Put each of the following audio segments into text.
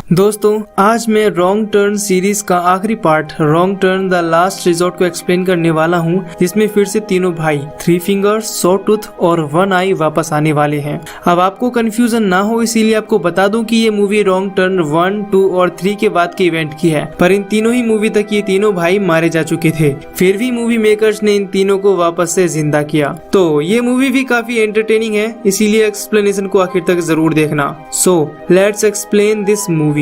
दोस्तों, आज मैं रॉन्ग टर्न सीरीज का आखिरी part wrong turn the last resort को एक्सप्लेन करने वाला हूँ, जिसमें फिर से तीनों भाई थ्री फिंगर, सॉटूथ और वन आई वापस आने वाले हैं। अब आपको कंफ्यूजन ना हो, इसीलिए आपको बता दूं कि ये मूवी रॉन्ग टर्न 1, 2 और 3 के बाद के इवेंट की है, पर इन तीनों ही मूवी तक ये तीनों भाई मारे जा चुके थे। फिर भी मूवी मेकर्स ने इन तीनों को वापस से जिंदा किया। तो ये मूवी भी काफी एंटरटेनिंग है, इसीलिए एक्सप्लेनेशन को आखिर तक जरूर देखना। So let's explain this movie.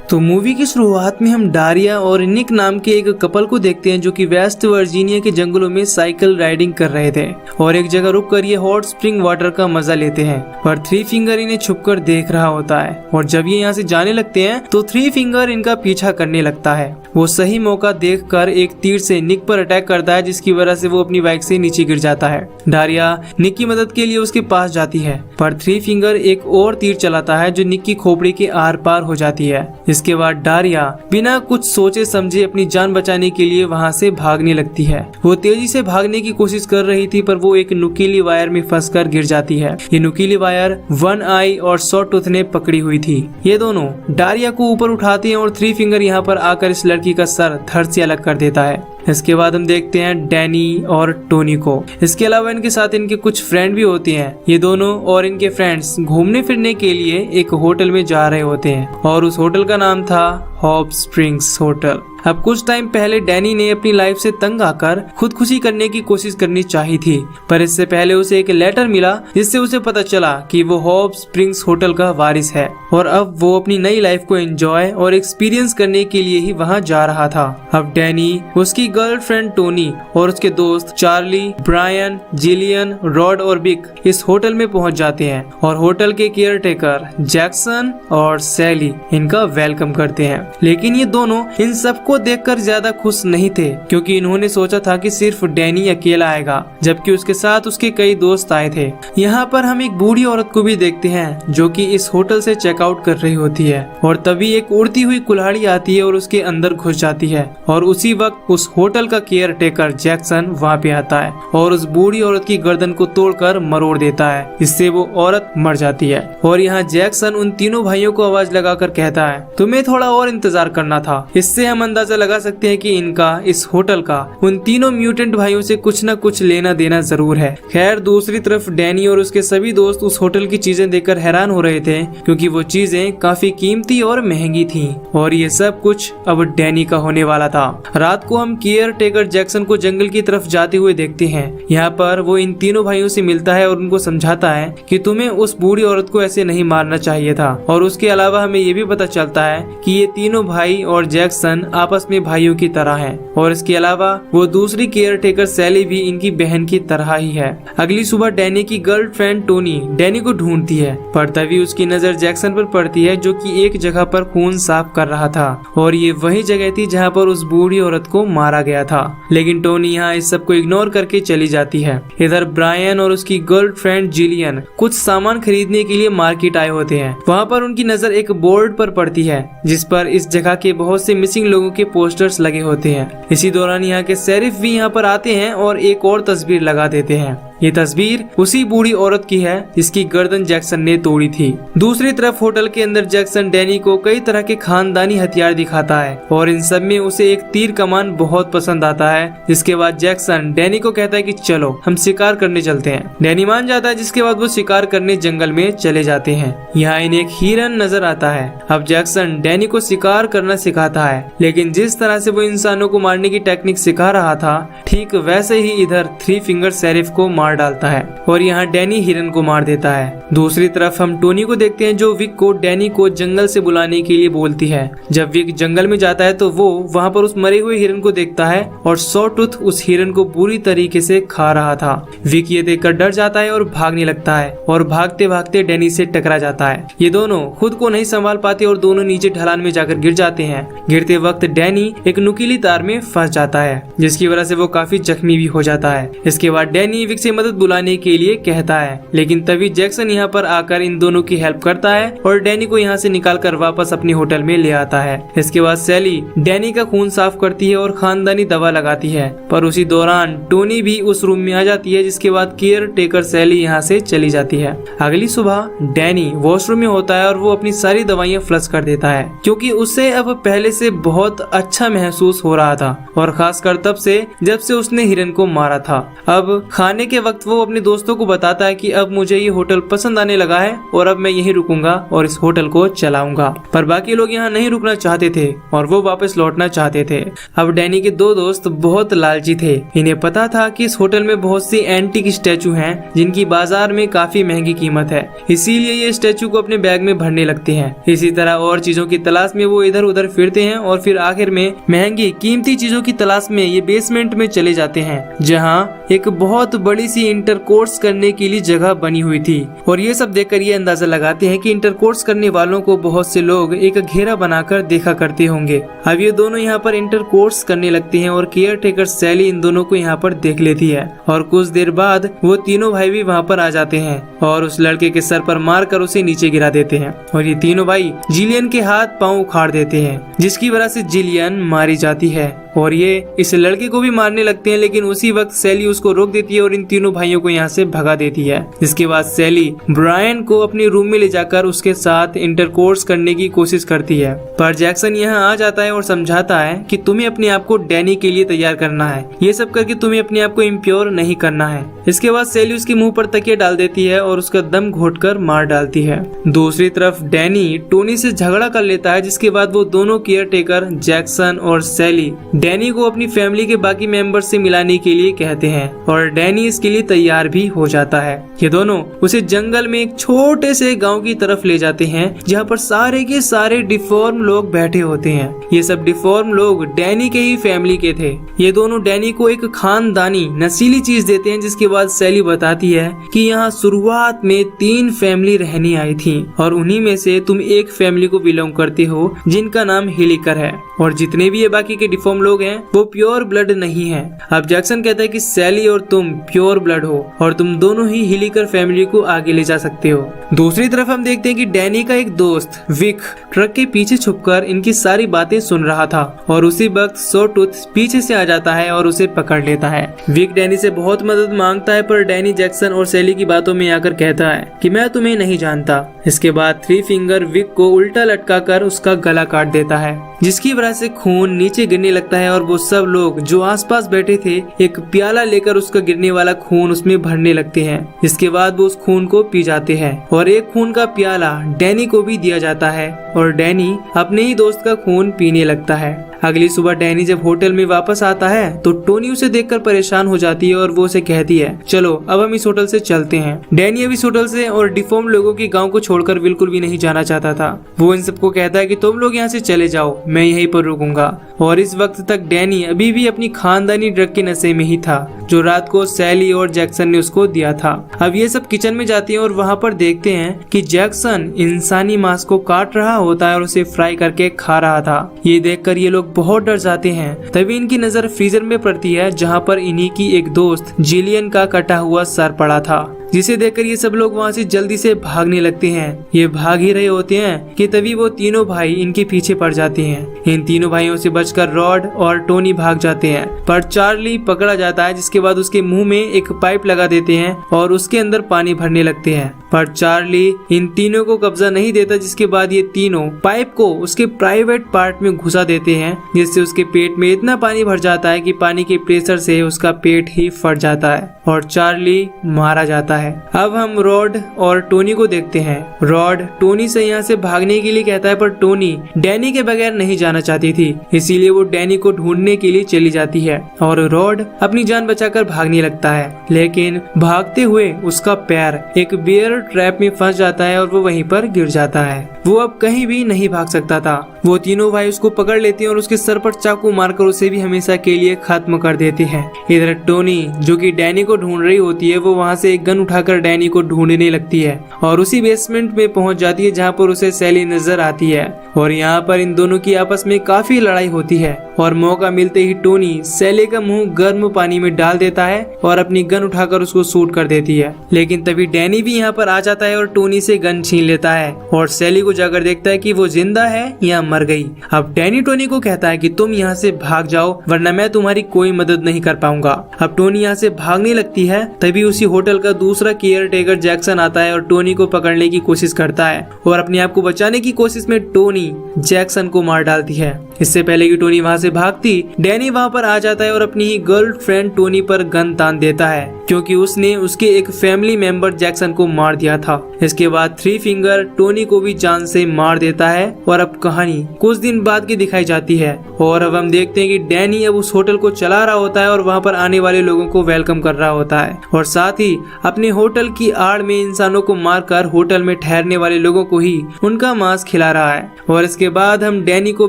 तो मूवी की शुरुआत में हम डारिया और निक नाम के एक कपल को देखते हैं, जो कि वेस्ट वर्जीनिया के जंगलों में साइकिल राइडिंग कर रहे थे और एक जगह रुककर ये हॉट स्प्रिंग वाटर का मजा लेते हैं। पर थ्री फिंगर इन्हें छुपकर देख रहा होता है और जब ये यहाँ से जाने लगते हैं तो थ्री फिंगर इनका पीछा करने लगता है। वो सही मौका देखकर एक तीर से निक पर अटैक करता है, जिसकी वजह से वो अपनी बाइक से नीचे गिर जाता है। डारिया निक की मदद के लिए उसके पास जाती है, पर थ्री फिंगर एक और तीर चलाता है जो निक की खोपड़ी के आर पार हो जाती है। इसके बाद डारिया बिना कुछ सोचे समझे अपनी जान बचाने के लिए वहां से भागने लगती है। वो तेजी से भागने की कोशिश कर रही थी, पर वो एक नुकीली वायर में फंसकर गिर जाती है। ये नुकीली वायर वन आई और सॉटूथ ने पकड़ी हुई थी। ये दोनों डारिया को ऊपर उठाते हैं और थ्री फिंगर यहाँ पर आकर इस लड़की का सर धड़ से अलग कर देता है। इसके बाद हम देखते हैं डैनी और टोनी को। इसके अलावा इनके साथ इनके कुछ फ्रेंड भी होते हैं। ये दोनों और इनके फ्रेंड्स घूमने फिरने के लिए एक होटल में जा रहे होते हैं और उस होटल का नाम था हॉट स्प्रिंग्स होटल। अब कुछ टाइम पहले डैनी ने अपनी लाइफ से तंग आकर खुदकुशी करने की कोशिश करनी चाहिए थी, पर इससे पहले उसे एक लेटर मिला जिससे उसे पता चला कि वो हॉट स्प्रिंग्स होटल का वारिस है और अब वो अपनी नई लाइफ को एंजॉय और एक्सपीरियंस करने के लिए ही वहाँ जा रहा था। अब डैनी, उसकी गर्लफ्रेंड टोनी और उसके दोस्त चार्ली, ब्रायन, जिलियन, रॉड और बिक इस होटल में पहुँच जाते हैं और होटल के केयर टेकर जैक्सन और सैली इनका वेलकम करते हैं। लेकिन ये दोनों इन सबको देखकर ज्यादा खुश नहीं थे, क्योंकि इन्होंने सोचा था कि सिर्फ डैनी अकेला आएगा, जबकि उसके साथ उसके कई दोस्त आए थे। यहाँ पर हम एक बूढ़ी औरत को भी देखते हैं जो कि इस होटल से चेकआउट कर रही होती है और तभी एक उड़ती हुई कुल्हाड़ी आती है और उसके अंदर घुस जाती है और उसी वक्त उस होटल का केयर टेकर जैक्सन वहाँ पे आता है और उस बूढ़ी औरत की गर्दन को तोड़कर मरोड़ देता है। इससे वो औरत मर जाती है और यहाँ जैक्सन उन तीनों भाइयों को आवाज लगाकर कहता है, तुम्हें थोड़ा और इंतजार करना था। इससे हम अंदाजा लगा सकते हैं कि इनका इस होटल का उन तीनों म्यूटेंट भाइयों से कुछ न कुछ लेना देना जरूर है। खैर, दूसरी तरफ डैनी और उसके सभी दोस्त उस होटल की चीजें देखकर हैरान हो रहे थे, क्योंकि वो चीजें काफी कीमती और महंगी थीं और ये सब कुछ अब डैनी का होने वाला था। रात को हम केयर टेकर जैक्सन को जंगल की तरफ जाते हुए देखते हैं। यहाँ पर वो इन तीनों भाइयों से मिलता है और उनको समझाता है कि तुम्हें उस बूढ़ी औरत को ऐसे नहीं मारना चाहिए था। और उसके अलावा हमें ये भी पता चलता है कि ये तीनों भाई और जैक्सन आपस में भाइयों की तरह हैं और इसके अलावा वो दूसरी केयर टेकर सैली भी इनकी बहन की तरह ही है। अगली सुबह डैनी की गर्लफ्रेंड टोनी डैनी को ढूंढती है, पर तभी उसकी नजर जैक्सन पर पड़ती है, जो कि एक जगह पर खून साफ कर रहा था और ये वही जगह थी जहाँ पर उस बूढ़ी औरत को मारा गया था। लेकिन टोनी यहाँ इस सब को इग्नोर करके चली जाती है। इधर ब्रायन और उसकी गर्लफ्रेंड जिलियन कुछ सामान खरीदने के लिए मार्केट आए होते हैं। वहाँ पर उनकी नजर एक बोर्ड पर पड़ती है जिस पर इस जगह के बहुत से मिसिंग लोगों के पोस्टर्स लगे होते हैं। इसी दौरान यहाँ के शेरिफ भी यहाँ पर आते हैं और एक और तस्वीर लगा देते हैं। ये तस्वीर उसी बूढ़ी औरत की है जिसकी गर्दन जैक्सन ने तोड़ी थी। दूसरी तरफ होटल के अंदर जैक्सन डैनी को कई तरह के खानदानी हथियार दिखाता है और इन सब में उसे एक तीर कमान बहुत पसंद आता है। जिसके बाद जैक्सन डैनी को कहता है कि चलो हम शिकार करने चलते हैं। डैनी मान जाता है, जिसके बाद वो शिकार करने जंगल में चले जाते हैं। यहाँ इन्हें एक हिरन नजर आता है। अब जैक्सन डैनी को शिकार करना सिखाता है, लेकिन जिस तरह से वो इंसानों को मारने की टेक्निक सिखा रहा था, ठीक वैसे ही इधर थ्री फिंगर शेरिफ को मार डालता है और यहाँ डैनी हिरन को मार देता है। दूसरी तरफ हम टोनी को देखते हैं, जो विक को डैनी को जंगल से बुलाने के लिए बोलती है। जब विक जंगल में जाता है तो वो वहाँ पर उस मरे हुए हिरन को देखता है और सॉटूथ उस हिरन को बुरी तरीके से खा रहा था। विक ये देखकर डर जाता है और भागने लगता है और भागते भागते डैनी से टकरा जाता है। ये दोनों खुद को नहीं संभाल पाते और दोनों नीचे ढलान में जाकर गिर जाते हैं। गिरते वक्त डैनी एक नुकीली तार में फंस जाता है, जिसकी वजह से वो काफी जख्मी भी हो जाता है। इसके बाद डैनी विक से मदद बुलाने के लिए कहता है, लेकिन तभी जैक्सन यहाँ पर आकर इन दोनों की हेल्प करता है और डैनी को यहाँ से निकालकर वापस अपने होटल में ले आता है। इसके बाद सैली डैनी का खून साफ करती है और खानदानी दवा लगाती है, पर उसी दौरान टोनी भी उस रूम में आ जाती है, जिसके बाद केयर टेकर सैली यहाँ से चली जाती है। अगली सुबह डैनी वॉशरूम में होता है और वो अपनी सारी दवाइयाँ फ्लश कर देता है, क्योंकि उसे अब पहले से बहुत अच्छा महसूस हो रहा था, और खासकर तब से जब से उसने हिरन को मारा था। अब खाने के वक्त वो अपने दोस्तों को बताता है कि अब मुझे ये होटल पसंद आने लगा है और अब मैं यहीं रुकूंगा और इस होटल को चलाऊंगा। पर बाकी लोग यहाँ नहीं रुकना चाहते थे और वो वापस लौटना चाहते थे। अब डैनी के दो दोस्त बहुत लालची थे। इन्हें पता था कि इस होटल में बहुत सी एंटीक स्टैचू हैं जिनकी बाजार में काफी महंगी कीमत है, इसीलिए ये स्टैचू को अपने बैग में भरने लगते हैं। इसी तरह और चीजों की तलाश में वो इधर उधर फिरते हैं और फिर आखिर में महंगी कीमती चीजों की तलाश में ये बेसमेंट में चले जाते हैं, जहाँ एक बहुत बड़ी सी इंटरकोर्स करने के लिए जगह बनी हुई थी। और ये सब देखकर ये अंदाजा लगाते हैं कि इंटरकोर्स करने वालों को बहुत से लोग एक घेरा बनाकर देखा करते होंगे। अब ये दोनों यहाँ पर इंटरकोर्स करने लगते हैं और केयर टेकर सैली इन दोनों को यहाँ पर देख लेती है, और कुछ देर बाद वो तीनों भाई भी वहाँ पर आ जाते हैं और उस लड़के के सर पर मारकर उसे नीचे गिरा देते हैं। और ये तीनों भाई जिलियन के हाथ पांव उखाड़ देते हैं, जिसकी वजह से जिलियन मारी जाती है और ये इस लड़के को भी मारने लगते हैं, लेकिन उसी वक्त सैली उसको रोक देती है और इन तीनों भाइयों को यहाँ से भगा देती है। इसके बाद सैली ब्रायन को अपने रूम में ले जाकर उसके साथ इंटरकोर्स करने की कोशिश करती है, पर जैक्सन यहाँ आ जाता है और समझाता है कि तुम्हें अपने आप को डैनी के लिए तैयार करना है, ये सब करके तुम्हें अपने आप को इम्प्योर नहीं करना है। इसके बाद सैली उसके मुंह पर तकिया डाल देती है और उसका दम घोटकर मार डालती है। दूसरी तरफ डैनी टोनी से झगड़ा कर लेता है, जिसके बाद वो दोनों केयर टेकर जैक्सन और सैली डैनी को अपनी फैमिली के बाकी मेंबर्स से मिलाने के लिए कहते हैं और डैनी इसके लिए तैयार भी हो जाता है। ये दोनों उसे जंगल में एक छोटे से गांव की तरफ ले जाते हैं, जहां पर सारे के सारे डिफॉर्म लोग बैठे होते हैं। ये सब डिफॉर्म लोग डैनी के ही फैमिली के थे। ये दोनों डैनी को एक खानदानी नशीली चीज देते हैं, जिसके बाद सैली बताती है कि यहाँ शुरुआत में 3 फैमिली रहने आई थी और उन्हीं में से तुम एक फैमिली को बिलोंग करते हो जिनका नाम हिलिकर है, और जितने भी ये बाकी के डिफॉर्म लोग हैं वो प्योर ब्लड नहीं है। अब जैक्सन कहता है कि सैली और तुम प्योर ब्लड हो और तुम दोनों ही हिलिकर फैमिली को आगे ले जा सकते हो। दूसरी तरफ हम देखते हैं कि डैनी का एक दोस्त विक ट्रक के पीछे छुपकर इनकी सारी बातें सुन रहा था, और उसी वक्त सॉटूथ पीछे से आ जाता है और उसे पकड़ लेता है। विक डैनी से बहुत मदद मांगता है, पर डैनी जैक्सन और सैली की बातों में आकर कहता है कि मैं तुम्हें नहीं जानता। इसके बाद 3 फिंगर विक को उल्टा लटकाकर उसका गला काट देता है, जिसकी वजह से खून नीचे गिरने लगता है और वो सब लोग जो आसपास बैठे थे एक प्याला लेकर उसका गिरने वाला खून उसमें भरने लगते हैं। इसके बाद वो उस खून को पी जाते हैं और एक खून का प्याला डैनी को भी दिया जाता है और डैनी अपने ही दोस्त का खून पीने लगता है। अगली सुबह डैनी जब होटल में वापस आता है तो टोनी उसे देखकर परेशान हो जाती है और वो उसे कहती है चलो अब हम इस होटल से चलते हैं। डैनी अब इस होटल से और डिफॉर्म लोगों के गांव को छोड़कर बिल्कुल भी नहीं जाना चाहता था। वो इन सबको कहता है कि तुम लोग यहाँ से चले जाओ, मैं यहीं पर रुकूंगा। और इस वक्त तक डैनी अभी भी अपनी खानदानी ड्रग के नशे में ही था, जो रात को सैली और जैक्सन ने उसको दिया था। अब ये सब किचन में जाते हैं और वहाँ पर देखते हैं कि जैक्सन इंसानी मांस को काट रहा होता है और उसे फ्राई करके खा रहा था। ये देखकर ये लोग बहुत डर जाते हैं। तभी इनकी नजर फ्रीजर में पड़ती है, जहाँ पर इन्हीं की एक दोस्त जिलियन का कटा हुआ सर पड़ा था, जिसे देखकर ये सब लोग वहाँ से जल्दी से भागने लगते हैं। ये भाग ही रहे होते हैं कि तभी वो तीनों भाई इनके पीछे पड़ जाते हैं। इन तीनों भाइयों से बचकर रॉड और टोनी भाग जाते हैं, पर चार्ली पकड़ा जाता है, जिसके बाद उसके मुंह में एक पाइप लगा देते हैं और उसके अंदर पानी भरने लगते हैं। पर चार्ली इन तीनों को कब्जा नहीं देता, जिसके बाद ये तीनों पाइप को उसके प्राइवेट पार्ट में घुसा देते हैं, जिससे उसके पेट में इतना पानी भर जाता है कि पानी के प्रेशर से उसका पेट ही फट जाता है और चार्ली मारा जाता है। अब हम रॉड और टोनी को देखते हैं। रॉड टोनी से यहाँ से भागने के लिए कहता है, पर टोनी डैनी के बगैर नहीं जाना चाहती थी, इसीलिए वो डैनी को ढूंढने के लिए चली जाती है और रॉड अपनी जान बचाकर भागने लगता है। लेकिन भागते हुए उसका पैर एक बियर ट्रैप में फंस जाता है और वो वहीं पर गिर जाता है। वो अब कहीं भी नहीं भाग सकता था। वो तीनों भाई उसको पकड़ लेते हैं और उसके सर पर चाकू मारकर उसे भी हमेशा के लिए खत्म कर देते हैं। इधर टोनी जो कि डैनी को ढूंढ रही होती है, वो वहाँ से एक गन उठाकर डैनी को ढूंढने लगती है और उसी बेसमेंट में पहुंच जाती है जहाँ पर उसे सैली नजर आती है। और यहाँ पर इन दोनों की आपस में काफी लड़ाई होती है और मौका मिलते ही टोनी सैली का मुंह गर्म पानी में डाल देता है और अपनी गन उठाकर उसको शूट कर देती है। लेकिन तभी डैनी भी यहाँ पर आ जाता है और टोनी से गन छीन लेता है और सैली को जाकर देखता है कि वो जिंदा है या मर गई। अब डैनी टोनी को कहता है कि तुम यहाँ से भाग जाओ वरना मैं तुम्हारी कोई मदद नहीं कर पाऊंगा। अब टोनी यहाँ से भागने लगती है, तभी उसी होटल का दूसरा केयर टेकर जैक्सन आता है और टोनी को पकड़ने की कोशिश करता है और अपने आप को बचाने की कोशिश में टोनी जैक्सन को मार डालती है। इससे पहले कि टोनी वहाँ से भागती, डैनी वहाँ पर आ जाता है और अपनी ही गर्लफ्रेंड टोनी पर गन तान देता है क्योंकि उसने उसके एक फैमिली मेंबर जैक्सन को मार दिया था। इसके बाद थ्री फिंगर टोनी को भी जान से मार देता है और अब कहानी कुछ दिन बाद की दिखाई जाती है और अब हम देखते हैं कि डैनी अब उस होटल को चला रहा होता है और वहाँ पर आने वाले लोगों को वेलकम कर रहा होता है और साथ ही अपने होटल की आड़ में इंसानों को मारकर होटल में ठहरने वाले लोगों को ही उनका मांस खिला रहा है। और इसके बाद हम डैनी को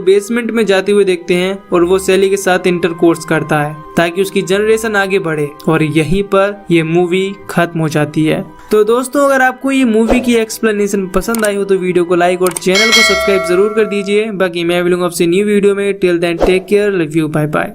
बेसमेंट में जाते हुए देखते हैं और वो सैली के साथ इंटरकोर्स करता है ताकि उसकी जनरेशन आगे बढ़े और यहीं पर ये मूवी खत्म हो जाती है। तो दोस्तों, अगर आपको ये मूवी की एक्सप्लेनेशन पसंद आई हो तो वीडियो को लाइक और चैनल को सब्सक्राइब जरूर कर दीजिए। बाकी मैं मिलूंगा आपसे न्यू वीडियो में। Till then take care, love you, bye bye.